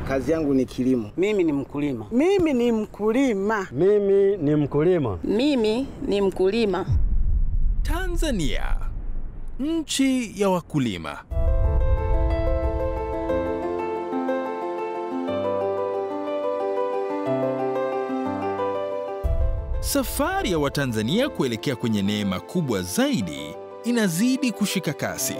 Kazi yangu ni kilimo. Mimi ni mkulima. Mimi ni mkulima. Mimi ni mkulima. Mimi ni mkulima. Tanzania, nchi ya wakulima. Safari ya Watanzania kuelekea kwenye neema kubwa zaidi inazidi kushika kasi.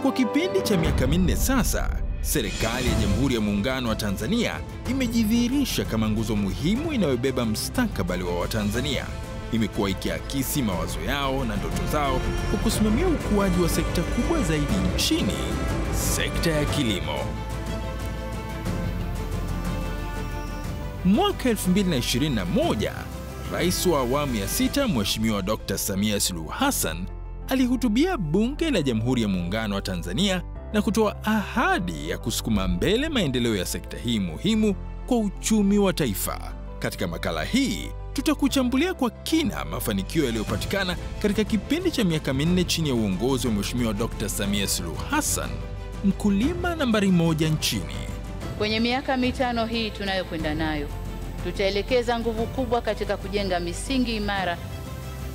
Kwa kipindi cha miaka 4 sasa, serikali ya Jamhuri ya Muungano wa Tanzania imejidhihirisha kama nguzo muhimu inayobeba mustakabali wa Watanzania. Imekuwa ikiakisi mawazo yao na ndoto zao kwa kusimamia ukuaji wa sekta kubwa zaidi nchini, sekta ya kilimo. Mwaka 2021, Rais wa awamu ya 6 Mheshimiwa Dr. Samia Suluhu Hassan alihutubia Bunge la Jamhuri ya Muungano wa Tanzania na kutoa ahadi ya kusukuma mbele maendeleo ya sekta hii muhimu kwa uchumi wa taifa. Katika makala hii, tutakuchambulia kwa kina mafanikio yaliyopatikana katika kipindi cha miaka 4 chini ya uongozi wa Mheshimiwa Dr. Samia Suluhu Hassan, mkulima nambari 1 nchini. Kwenye miaka 5 hii tunayokwenda nayo, tutaelekeza nguvu kubwa katika kujenga misingi imara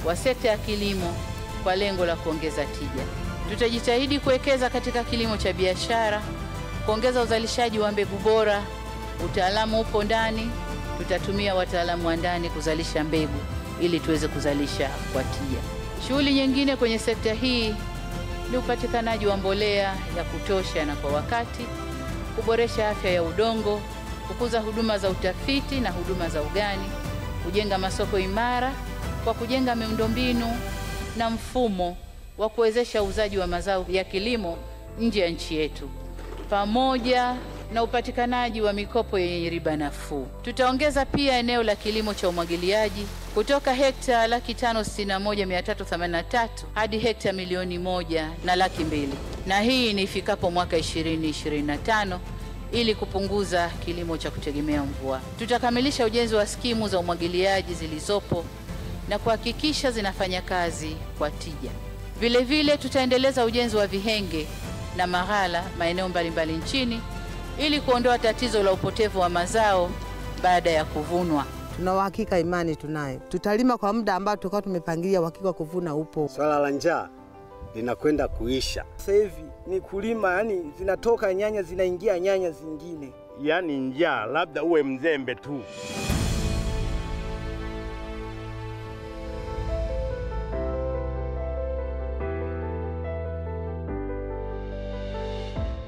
wa sekta ya kilimo kwa lengo la kuongeza tija. Tutajitahidi kuwekeza katika kilimo cha biashara, kuongeza uzalishaji wa mbegu bora. Utaalamu upo ndani, tutatumia wataalamu wa ndani kuzalisha mbegu ili tuweze kuzalisha kwa tija. Shughuli nyingine kwenye sekta hii ni upatikanaji wa mbolea ya kutosha na kwa wakati, kuboresha afya ya udongo, kukuza huduma za utafiti na huduma za ugani, kujenga masoko imara kwa kujenga miundombinu na mfumo wa kuwezesha uuzaji wa mazao ya kilimo nje ya nchi yetu, pamoja na upatikanaji wa mikopo yenye riba nafuu. Tutaongeza pia eneo la kilimo cha umwagiliaji kutoka hekta 561,383 hadi hekta 1,200,000, na hii ni ifikapo mwaka 2025 ili kupunguza kilimo cha kutegemea mvua. Tutakamilisha ujenzi wa skimu za umwagiliaji zilizopo na kuhakikisha zinafanya kazi kwa tija. Vile vile tutaendeleza ujenzi wa vihenge na maghala maeneo mbalimbali nchini ili kuondoa tatizo la upotevu wa mazao baada ya kuvunwa. Tuna uhakika, imani tunayo. Tutalima kwa muda ambao tulikuwa tumepangilia, uhakika kuvuna upo. Swala la njaa linakwenda kuisha. Sasa hivi ni kulima, yani zinatoka nyanya zinaingia nyanya zingine. Yani njaa labda uwe mzembe tu.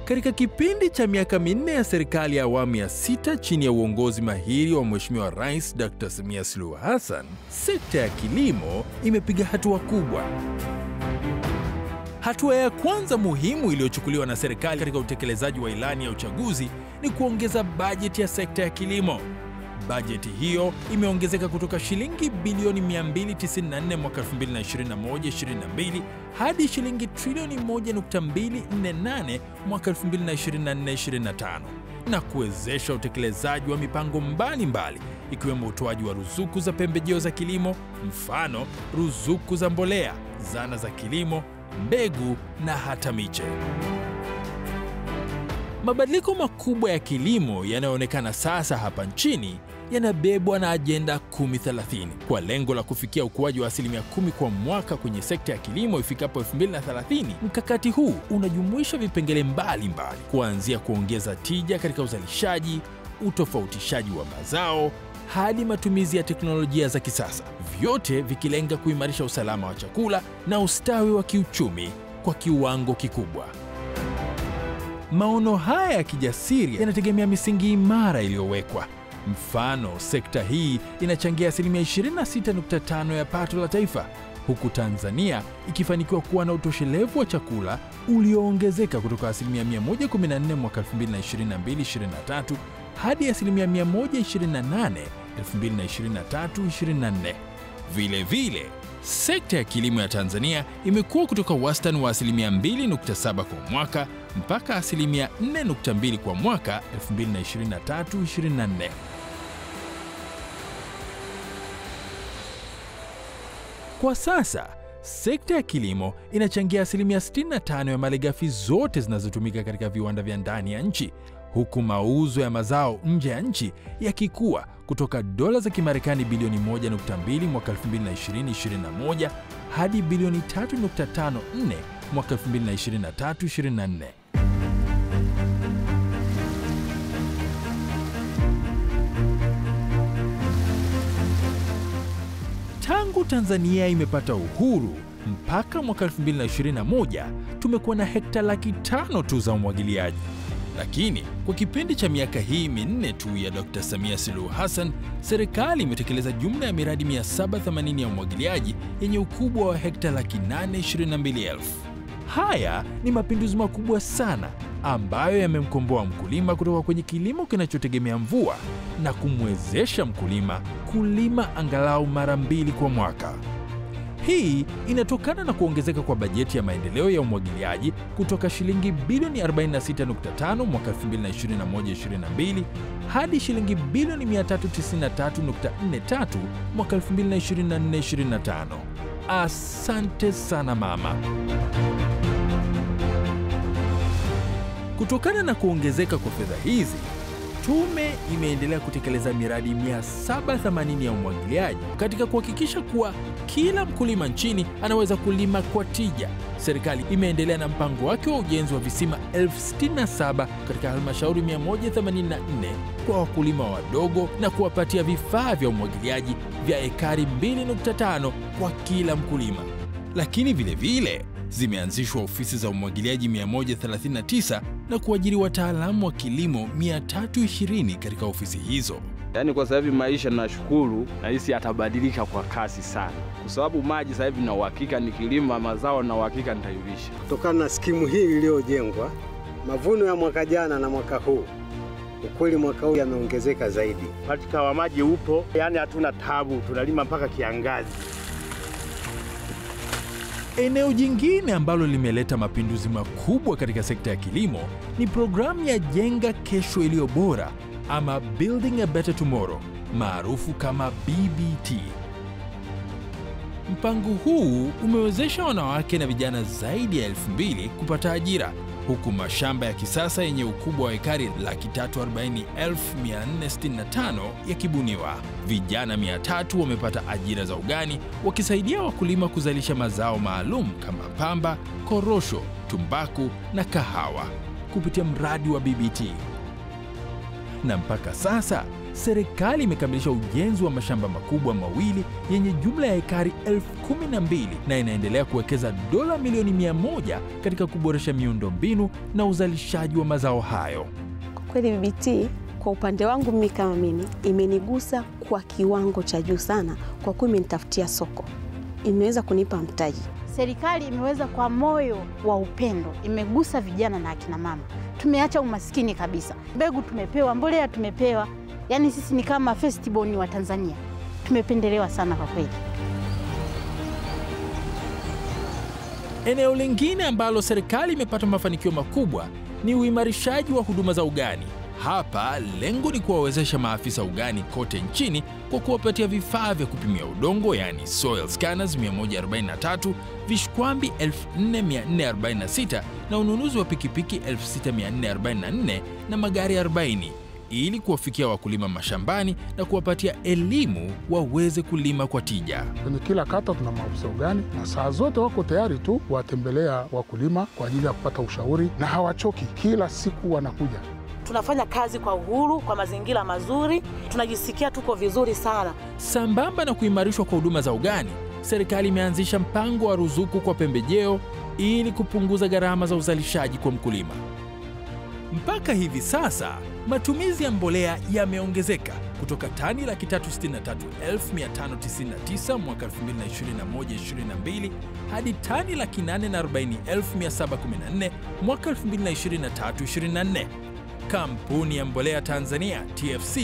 Katika kipindi cha miaka 4 ya serikali ya awamu ya 6 chini ya uongozi mahiri wa Mheshimiwa Rais Dr. Samia Suluhu Hassan, sekta ya kilimo imepiga hatua kubwa. Hatua ya kwanza muhimu iliyochukuliwa na serikali katika utekelezaji wa ilani ya uchaguzi ni kuongeza bajeti ya sekta ya kilimo. Bajeti hiyo imeongezeka kutoka shilingi bilioni 294 mwaka 2021-22 hadi shilingi trilioni 1.248 mwaka 2024-25 na kuwezesha utekelezaji wa mipango mbalimbali ikiwemo utoaji wa ruzuku za pembejeo za kilimo, mfano ruzuku za mbolea, zana za kilimo, mbegu na hata miche. Mabadiliko makubwa ya kilimo yanayoonekana sasa hapa nchini yanabebwa na Ajenda 1030 kwa lengo la kufikia ukuaji wa 10% kwa mwaka kwenye sekta ya kilimo ifikapo 2030. Mkakati huu unajumuisha vipengele mbalimbali kuanzia kuongeza tija katika uzalishaji, utofautishaji wa mazao hadi matumizi ya teknolojia za kisasa, vyote vikilenga kuimarisha usalama wa chakula na ustawi wa kiuchumi kwa kiwango kikubwa. Maono haya ya kijasiri yanategemea misingi imara iliyowekwa. Mfano, sekta hii inachangia 26.5% ya pato la taifa, huku Tanzania ikifanikiwa kuwa na utoshelevu wa chakula ulioongezeka kutoka 114% mwaka 2022-23 hadi 128% 2023-24. Vile vile, sekta ya kilimo ya Tanzania imekuwa kutoka wastani wa 2.7% kwa mwaka mpaka 4.2% kwa mwaka 2023-24. Kwa sasa, sekta ya kilimo inachangia 65% ya malighafi zote zinazotumika katika viwanda vya ndani ya nchi, huku mauzo ya mazao nje ya nchi yakikua kutoka dola za Kimarekani bilioni 1.2 mwaka 2020-2021 hadi bilioni 3.54 mwaka 2023-2024. Tangu Tanzania imepata uhuru mpaka mwaka 2021 tumekuwa na hekta 500,000 tu za umwagiliaji. Lakini kwa kipindi cha miaka hii minne tu ya Dr. Samia Suluhu Hassan, serikali imetekeleza jumla ya miradi 780 ya umwagiliaji yenye ukubwa wa hekta 822,000. Haya ni mapinduzi makubwa sana ambayo yamemkomboa mkulima kutoka kwenye kilimo kinachotegemea mvua na kumwezesha mkulima kulima angalau mara 2 kwa mwaka. Hii inatokana na kuongezeka kwa bajeti ya maendeleo ya umwagiliaji kutoka shilingi bilioni 46.5 mwaka 2021-2022 hadi shilingi bilioni 393.43 mwaka 2024-2025. Asante sana mama. Kutokana na kuongezeka kwa fedha hizi, tume imeendelea kutekeleza miradi 780 ya umwagiliaji katika kuhakikisha kuwa kila mkulima nchini anaweza kulima kwa tija. Serikali imeendelea na mpango wake wa ujenzi wa visima 67,000 katika halmashauri 184 kwa wakulima wadogo na kuwapatia vifaa vya umwagiliaji vya ekari 2.5 kwa kila mkulima. Lakini vile zimeanzishwa ofisi za umwagiliaji 139 na kuajiri wataalamu wa kilimo 320 katika ofisi hizo. Yaani kwa sababu maisha nashukuru na hisi yatabadilika kwa kasi sana. Kwa sababu maji sasa hivi na uhakika nikilima mazao na uhakika nitayulisha. Kutokana na skimu hii iliyojengwa, mavuno ya mwaka jana na mwaka huu, ukweli mwaka huu yameongezeka zaidi. Patika wa maji upo, yani hatuna tabu, tunalima mpaka kiangazi. Eneo jingine ambalo limeleta mapinduzi makubwa katika sekta ya kilimo ni programu ya Jenga Kesho Iliyo Bora ama Building a Better Tomorrow, maarufu kama BBT. Mpango huu umewezesha wanawake na vijana zaidi ya 2,000 kupata ajira, huku mashamba ya kisasa yenye ukubwa wa ekari 340,465 yakibuniwa. Vijana 300 wamepata ajira za ugani wakisaidia wakulima kuzalisha mazao maalum kama pamba, korosho, tumbaku na kahawa kupitia mradi wa BBT. Na mpaka sasa serikali imekamilisha ujenzi wa mashamba makubwa mawili yenye jumla ya ekari 12,000 na inaendelea kuwekeza dola milioni 100 katika kuboresha miundombinu na uzalishaji wa mazao hayo. Kwa kweli BBT kwa upande wangu mimi kama mimi imenigusa kwa kiwango cha juu sana, kwa kuwa imenitafutia soko, imeweza kunipa mtaji. Serikali imeweza kwa moyo wa upendo, imegusa vijana na akina mama. Tumeacha umaskini kabisa. Mbegu tumepewa, mbolea tumepewa. Yaani sisi ni kama firstborn wa Tanzania. Tumependelewa sana kwa kweli. Eneo lingine ambalo serikali imepata mafanikio makubwa ni uimarishaji wa huduma za ugani. Hapa lengo ni kuwawezesha maafisa ugani kote nchini kwa kuwapatia vifaa vya kupimia udongo, yani soil scanners 143, vishkwambi 4,446 na ununuzi wa pikipiki 6,444 na magari 40 ili kuwafikia wakulima mashambani na kuwapatia elimu waweze kulima kwa tija. Kwenye kila kata tuna maafisa ugani na saa zote wako tayari tu kuwatembelea wakulima kwa ajili ya kupata ushauri na hawachoki, kila siku wanakuja. Tunafanya kazi kwa uhuru, kwa mazingira mazuri, tunajisikia tuko vizuri sana. Sambamba na kuimarishwa kwa huduma za ugani, serikali imeanzisha mpango wa ruzuku kwa pembejeo ili kupunguza gharama za uzalishaji kwa mkulima. Mpaka hivi sasa, matumizi ya mbolea yameongezeka kutoka tani 363,599 mwaka 2021-2022 hadi tani 840,714 mwaka 2023-2024. Kampuni ya mbolea Tanzania TFC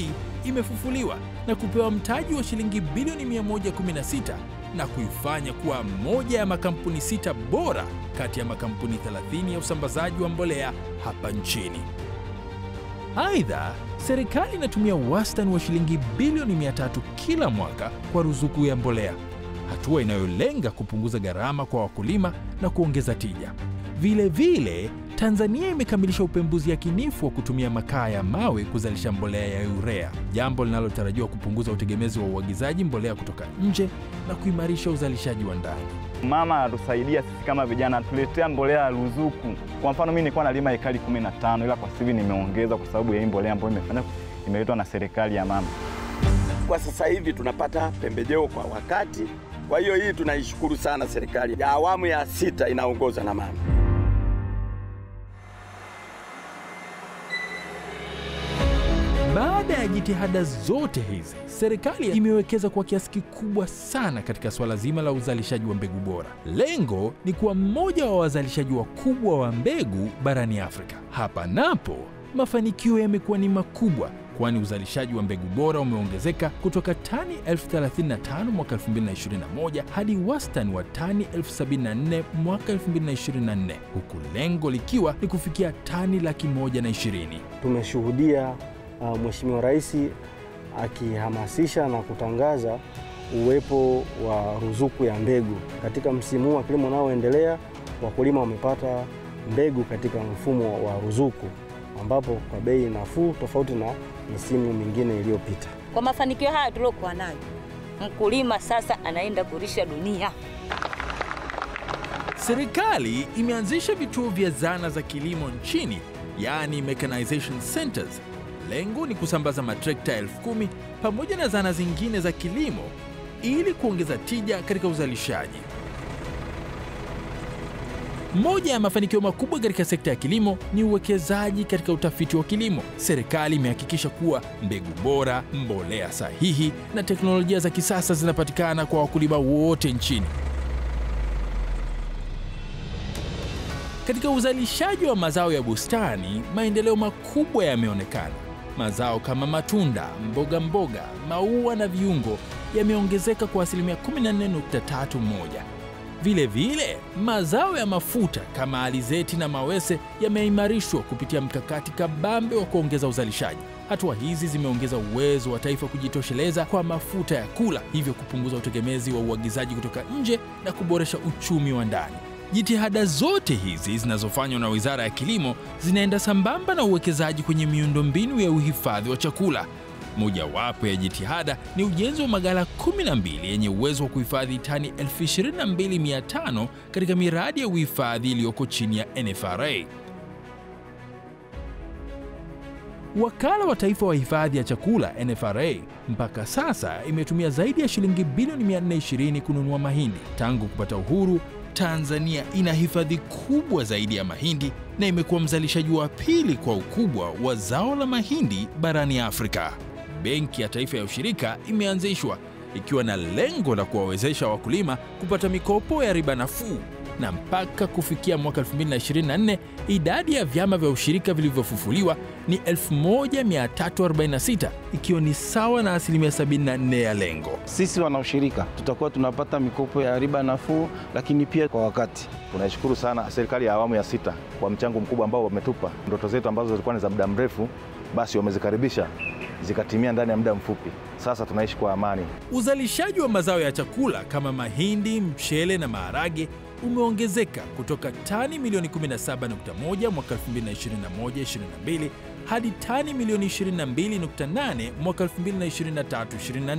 imefufuliwa na kupewa mtaji wa shilingi bilioni 116 na kuifanya kuwa moja ya makampuni 6 bora kati ya makampuni 30 ya usambazaji wa mbolea hapa nchini. Aidha, serikali inatumia wastani wa shilingi bilioni 300 kila mwaka kwa ruzuku ya mbolea, hatua inayolenga kupunguza gharama kwa wakulima na kuongeza tija. Vile Tanzania imekamilisha upembuzi yakinifu wa kutumia makaa ya mawe kuzalisha mbolea ya urea, jambo linalotarajiwa kupunguza utegemezi wa uagizaji mbolea kutoka nje na kuimarisha uzalishaji wa ndani. Mama anatusaidia sisi kama vijana, tuletea mbolea ya ruzuku. Kwa mfano mimi nilikuwa nalima ekari 15 ila kwa sasa hivi nimeongeza kwa sababu ya hii mbolea ambayo imeletwa na serikali ya mama. Kwa sasa hivi tunapata pembejeo kwa wakati. Kwa hiyo hii tunaishukuru sana serikali. Ya awamu ya 6 inaongozwa na mama. Baada ya jitihada zote hizi, serikali imewekeza kwa kiasi kikubwa sana katika swala zima la uzalishaji wa mbegu bora. Lengo ni kuwa mmoja wa wazalishaji wakubwa wa mbegu barani Afrika. Hapa napo mafanikio yamekuwa ni makubwa, kwani uzalishaji wa mbegu bora umeongezeka kutoka tani 1035 mwaka 2021 hadi wastani wa tani 1074 mwaka 2024, huku lengo likiwa ni kufikia tani 120,000. Tumeshuhudia Mheshimiwa Rais akihamasisha na kutangaza uwepo wa ruzuku ya mbegu. Katika msimu wa kilimo unaoendelea, wakulima wamepata mbegu katika mfumo wa ruzuku, ambapo kwa bei nafuu tofauti na misimu mingine iliyopita. Kwa mafanikio haya tuliokuwa nayo, mkulima sasa anaenda kulisha dunia. Serikali imeanzisha vituo vya zana za kilimo nchini, yani mechanization centers. Lengo ni kusambaza matrekta 10,000 pamoja na zana zingine za kilimo ili kuongeza tija katika uzalishaji. Moja ya mafanikio makubwa katika sekta ya kilimo ni uwekezaji katika utafiti wa kilimo. Serikali imehakikisha kuwa mbegu bora, mbolea sahihi na teknolojia za kisasa zinapatikana kwa wakulima wote nchini. Katika uzalishaji wa mazao ya bustani, maendeleo makubwa yameonekana. Mazao kama matunda, mboga, maua na viungo yameongezeka kwa asilimia 14.31. Vile mazao ya mafuta kama alizeti na mawese yameimarishwa kupitia mkakati kabambe wa kuongeza uzalishaji. Hatua hizi zimeongeza uwezo wa taifa kujitosheleza kwa mafuta ya kula, hivyo kupunguza utegemezi wa uagizaji kutoka nje na kuboresha uchumi wa ndani. Jitihada zote hizi zinazofanywa na Wizara ya Kilimo zinaenda sambamba na uwekezaji kwenye miundombinu ya uhifadhi wa chakula. Mojawapo ya jitihada ni ujenzi wa maghala 12 yenye uwezo wa kuhifadhi tani 22,500 katika miradi ya uhifadhi iliyoko chini ya NFRA. Wakala wa Taifa wa Hifadhi ya Chakula NFRA mpaka sasa imetumia zaidi ya shilingi bilioni 420 kununua mahindi. Tangu kupata uhuru, Tanzania ina hifadhi kubwa zaidi ya mahindi na imekuwa mzalishaji wa pili kwa ukubwa wa zao la mahindi barani Afrika. Benki ya Taifa ya Ushirika imeanzishwa ikiwa na lengo la kuwawezesha wakulima kupata mikopo ya riba nafuu, na mpaka kufikia mwaka 2024 idadi ya vyama vya ushirika vilivyofufuliwa ni 1346, ikiwa ni sawa na asilimia 74 ya lengo. Sisi wanaushirika tutakuwa tunapata mikopo ya riba nafuu, lakini pia kwa wakati. Tunashukuru sana serikali ya awamu ya 6 kwa mchango mkubwa ambao wametupa. Ndoto zetu ambazo zilikuwa ni za muda mrefu, basi wamezikaribisha zikatimia ndani ya muda mfupi. Sasa tunaishi kwa amani. Uzalishaji wa mazao ya chakula kama mahindi, mchele na maharage umeongezeka kutoka tani milioni 17.1 mwaka 2021-22 hadi tani milioni 22.8 mwaka 2023-24.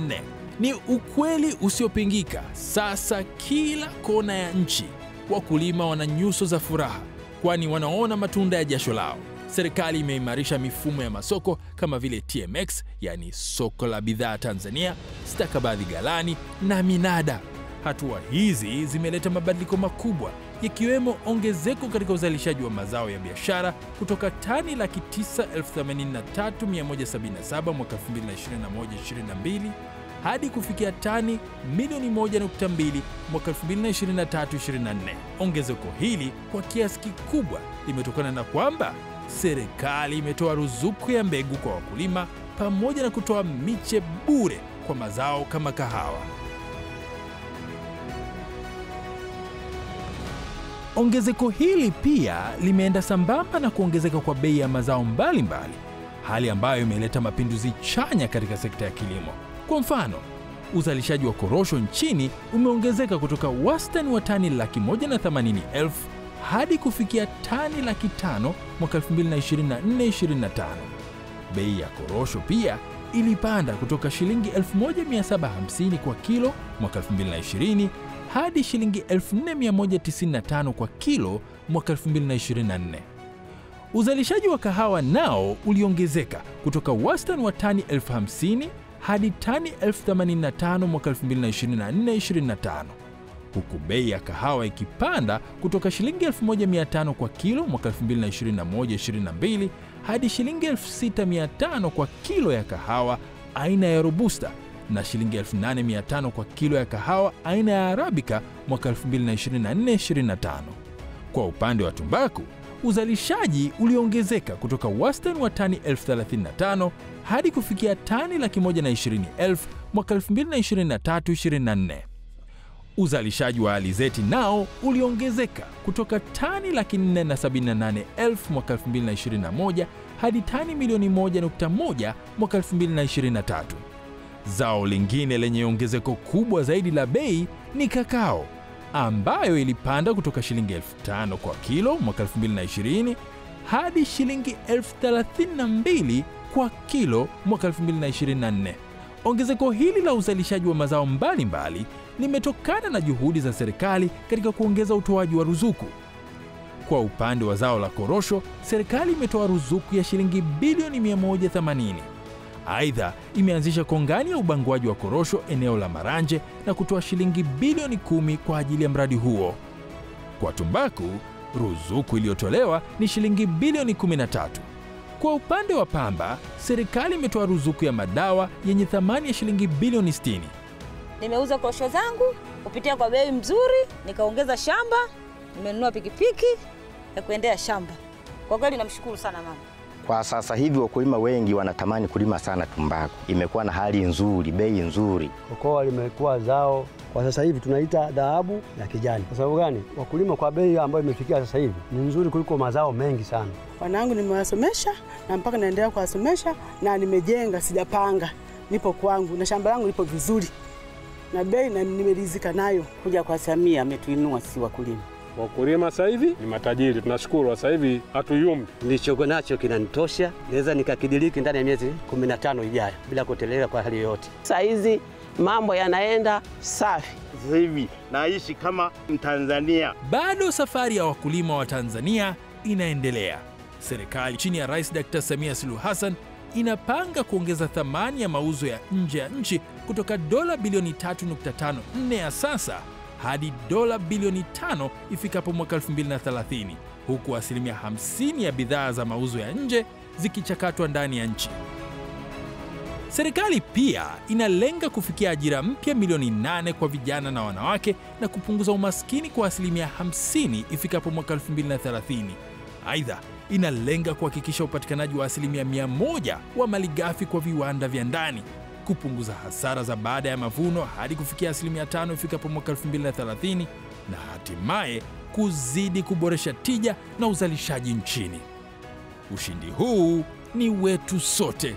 Ni ukweli usiopingika. Sasa kila kona ya nchi wakulima wana nyuso za furaha, kwani wanaona matunda ya jasho lao. Serikali imeimarisha mifumo ya masoko kama vile TMX, yani soko la bidhaa Tanzania, stakabadhi ghalani na minada. Hatua hizi zimeleta mabadiliko makubwa, yakiwemo ongezeko katika uzalishaji wa mazao ya biashara kutoka tani 983,177 mwaka 2021-22 hadi kufikia tani milioni 1.2 mwaka 2023-24. Ongezeko hili kwa kiasi kikubwa limetokana na kwamba serikali imetoa ruzuku ya mbegu kwa wakulima pamoja na kutoa miche bure kwa mazao kama kahawa. Ongezeko hili pia limeenda sambamba na kuongezeka kwa bei ya mazao mbalimbali, hali ambayo imeleta mapinduzi chanya katika sekta ya kilimo. Kwa mfano, uzalishaji wa korosho nchini umeongezeka kutoka wastani wa tani 180,000 hadi kufikia tani 500,000 mwaka 2024-2025. Bei ya korosho pia ilipanda kutoka shilingi 1750 kwa kilo mwaka 2020 hadi shilingi 4195 kwa kilo mwaka 2024. Uzalishaji wa kahawa nao uliongezeka kutoka wastani wa tani 50,000 hadi tani 85,000 mwaka 2024-2025, huku bei ya kahawa ikipanda kutoka shilingi 1,500 kwa kilo mwaka 2021-2022 hadi shilingi 6,500 kwa kilo ya kahawa aina ya Robusta na shilingi 8,500 kwa kilo ya kahawa aina ya Arabica mwaka 2024-2025. Kwa upande wa tumbaku, uzalishaji uliongezeka kutoka wastani wa tani 35,000 hadi kufikia tani 120,000 mwaka 2023-2024. Uzalishaji wa alizeti nao uliongezeka kutoka tani 478,000 mwaka 2021 hadi tani 1,100,000 mwaka 2023. Zao lingine lenye ongezeko kubwa zaidi la bei ni kakao, ambayo ilipanda kutoka shilingi 5,000 kwa kilo mwaka 2020 hadi shilingi 32,000 kwa kilo mwaka 2024. Ongezeko hili la uzalishaji wa mazao mbalimbali limetokana na juhudi za serikali katika kuongeza utoaji wa ruzuku. Kwa upande wa zao la korosho, serikali imetoa ruzuku ya shilingi bilioni 180. Aidha, imeanzisha kongani ya ubanguaji wa korosho eneo la Maranje na kutoa shilingi bilioni 10 kwa ajili ya mradi huo. Kwa tumbaku, ruzuku iliyotolewa ni shilingi bilioni 13. Kwa upande wa pamba, serikali imetoa ruzuku ya madawa yenye thamani ya shilingi bilioni 60. Nimeuza korosho zangu kupitia kwa bei mzuri, nikaongeza shamba, nimenunua pikipiki ya kuendea shamba. Kwa kweli namshukuru sana mama. Kwa sasa hivi wakulima wengi wanatamani kulima sana tumbaku. Imekuwa na hali nzuri, bei nzuri. Kokoa limekuwa zao kwa sasa hivi tunaita dhahabu ya kijani. Kwa sababu gani? Wakulima kwa bei ambayo imefikia sasa hivi ni nzuri kuliko mazao mengi sana. Wanangu nimewasomesha na mpaka naendelea kuwasomesha na nimejenga, sijapanga. Nipo kwangu na shamba langu lipo vizuri. Na bei na nimeridhika nayo. Kuja kwa Samia ametuinua si wakulima. Wakulima sasa hivi ni matajiri, tunashukuru. Sasa hivi hatuyumbi. Nilichokuwa nacho kinanitosha, naweza nikakidiriki ndani ya miezi 15 ijayo bila kuteleza kwa hali yoyote. Sasa hizi mambo yanaenda safi. Sasa hivi naishi kama Mtanzania. Bado safari ya wakulima wa Tanzania inaendelea. Serikali chini ya Rais Dr. Samia Suluhu Hassan inapanga kuongeza thamani ya mauzo ya nje ya nchi kutoka dola bilioni 3.54 ya sasa hadi dola bilioni 5 ifikapo mwaka 2030, huku 50% ya bidhaa za mauzo ya nje zikichakatwa ndani ya nchi. Serikali pia inalenga kufikia ajira mpya milioni 8 kwa vijana na wanawake na kupunguza umaskini kwa 50% ifikapo mwaka 2030. Aidha, inalenga kuhakikisha upatikanaji wa 100% wa malighafi kwa viwanda vya ndani, kupunguza hasara za baada ya mavuno hadi kufikia 5% ifikapo mwaka 2030 na hatimaye kuzidi kuboresha tija na uzalishaji nchini. Ushindi huu ni wetu sote.